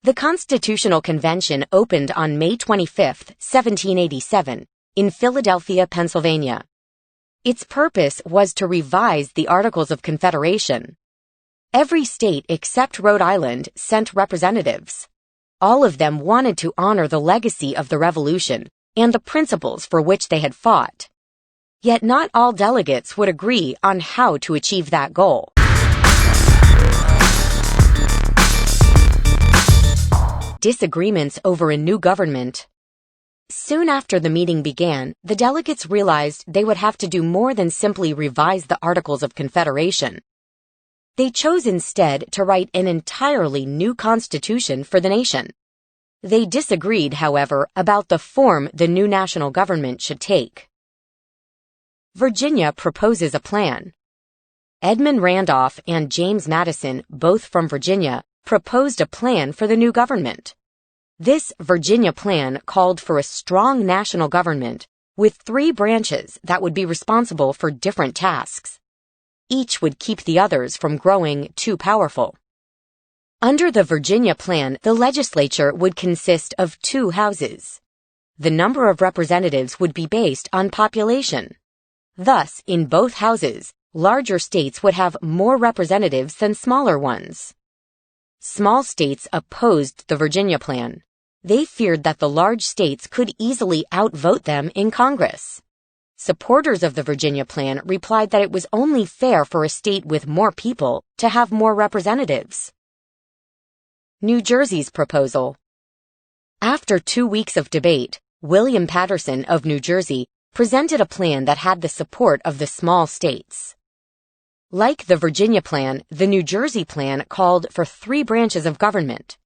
The Constitutional Convention opened on May 25, 1787, in Philadelphia, Pennsylvania. Its purpose was to revise the Articles of Confederation. Every state except Rhode Island sent representatives. All of them wanted to honor the legacy of the Revolution and the principles for which they had fought. Yet not all delegates would agree on how to achieve that goal. Disagreements over a new government. Soon after the meeting began, the delegates realized they would have to do more than simply revise the Articles of Confederation. They chose instead to write an entirely new constitution for the nation. They disagreed, however, about the form the new national government should take. Virginia proposes a plan. Edmund Randolph and James Madison, both from Virginia, proposed a plan for the new government. This Virginia plan called for a strong national government with 3 branches that would be responsible for different tasks. Each would keep the others from growing too powerful. Under the Virginia plan, the legislature would consist of 2 houses. The number of representatives would be based on population. Thus, in both houses, larger states would have more representatives than smaller ones. Small states opposed the Virginia plan. They feared that the large states could easily outvote them in Congress. Supporters of the Virginia plan replied that it was only fair for a state with more people to have more representatives. New Jersey's proposal. After 2 weeks of debate, William Paterson of New Jersey presented a plan that had the support of the small states. Like the Virginia plan, the New Jersey plan called for 3 branches of government.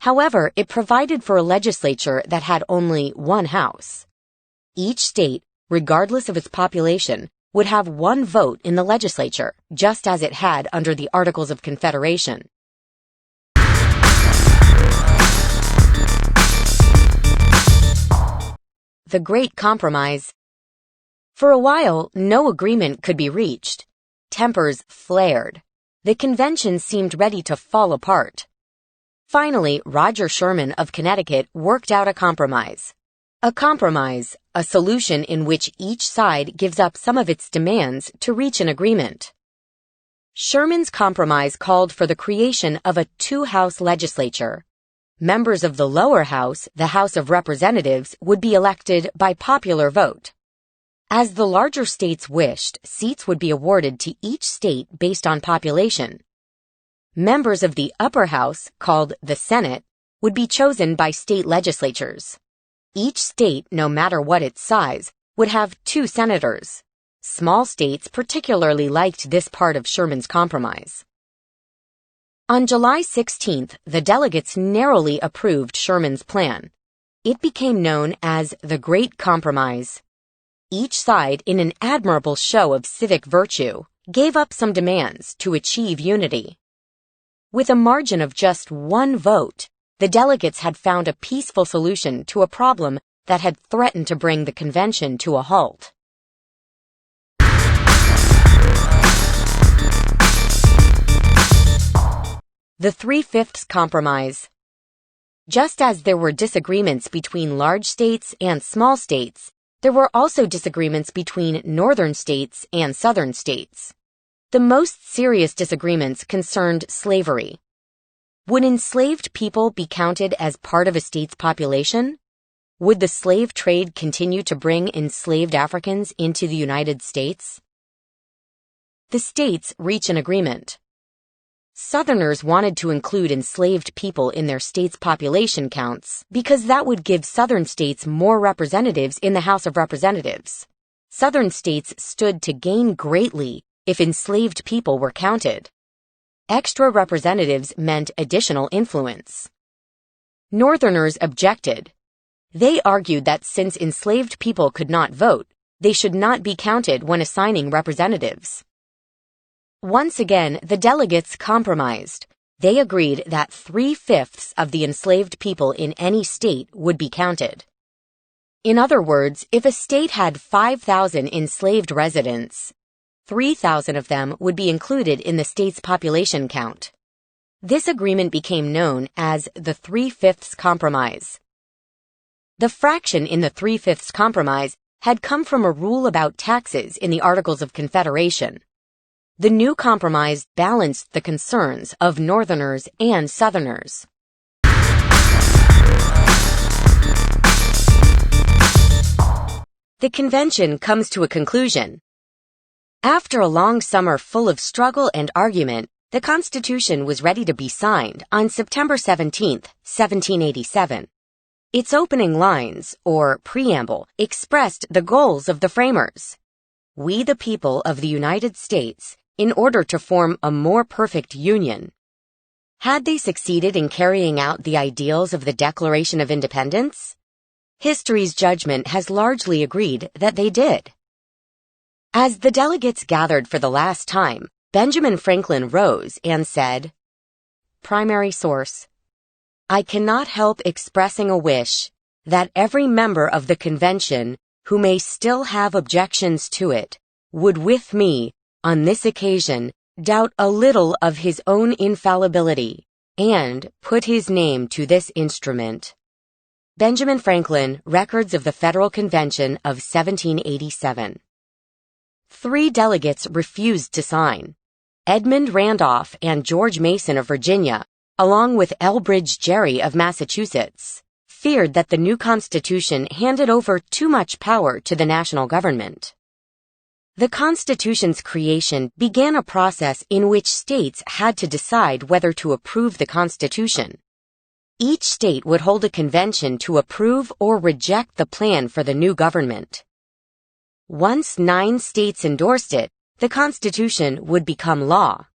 However, it provided for a legislature that had only 1 house. Each state, regardless of its population, would have 1 vote in the legislature, just as it had under the Articles of Confederation. The Great Compromise. For a while, no agreement could be reached. Tempers flared. The convention seemed ready to fall apart. Finally, Roger Sherman of Connecticut worked out a compromise. A solution in which each side gives up some of its demands to reach an agreement. Sherman's compromise called for the creation of a 2-house legislature. Members of the lower house, the House of Representatives, would be elected by popular vote. As the larger states wished, seats would be awarded to each state based on population. Members of the upper house, called the Senate, would be chosen by state legislatures. Each state, no matter what its size, would have 2 senators. Small states particularly liked this part of Sherman's compromise. On July 16th, the delegates narrowly approved Sherman's plan. It became known as the Great Compromise. Each side, in an admirable show of civic virtue, gave up some demands to achieve unity. With a margin of just 1 vote, the delegates had found a peaceful solution to a problem that had threatened to bring the convention to a halt. The Three-Fifths Compromise. Just as there were disagreements between large states and small states, there were also disagreements between northern states and southern states. The most serious disagreements concerned slavery. Would enslaved people be counted as part of a state's population? Would the slave trade continue to bring enslaved Africans into the United States? The states reach an agreement. Southerners wanted to include enslaved people in their state's population counts because that would give Southern states more representatives in the House of Representatives. Southern states stood to gain greatly if enslaved people were counted. Extra representatives meant additional influence. Northerners objected. They argued that since enslaved people could not vote, they should not be counted when assigning representatives. Once again, the delegates compromised. They agreed that 3/5 of the enslaved people in any state would be counted. In other words, if a state had 5,000 enslaved residents, 3,000 of them would be included in the state's population count. This agreement became known as the Three-Fifths Compromise. The fraction in the Three-Fifths Compromise had come from a rule about taxes in the Articles of Confederation. The new compromise balanced the concerns of Northerners and Southerners. The convention comes to a conclusion. After a long summer full of struggle and argument, the Constitution was ready to be signed on September 17, 1787. Its opening lines, or preamble, expressed the goals of the framers. We the people of the United States, in order to form a more perfect union. Had they succeeded in carrying out the ideals of the Declaration of Independence? History's judgment has largely agreed that they did. As the delegates gathered for the last time, Benjamin Franklin rose and said, "Primary source. I cannot help expressing a wish that every member of the convention who may still have objections to it would with me, on this occasion, doubt a little of his own infallibility and put his name to this instrument." Benjamin Franklin, Records of the Federal Convention of 1787. 3 delegates refused to sign. Edmund Randolph and George Mason of Virginia, along with Elbridge Gerry of Massachusetts, feared that the new Constitution handed over too much power to the national government. The Constitution's creation began a process in which states had to decide whether to approve the Constitution. Each state would hold a convention to approve or reject the plan for the new government. Once 9 states endorsed it, the Constitution would become law.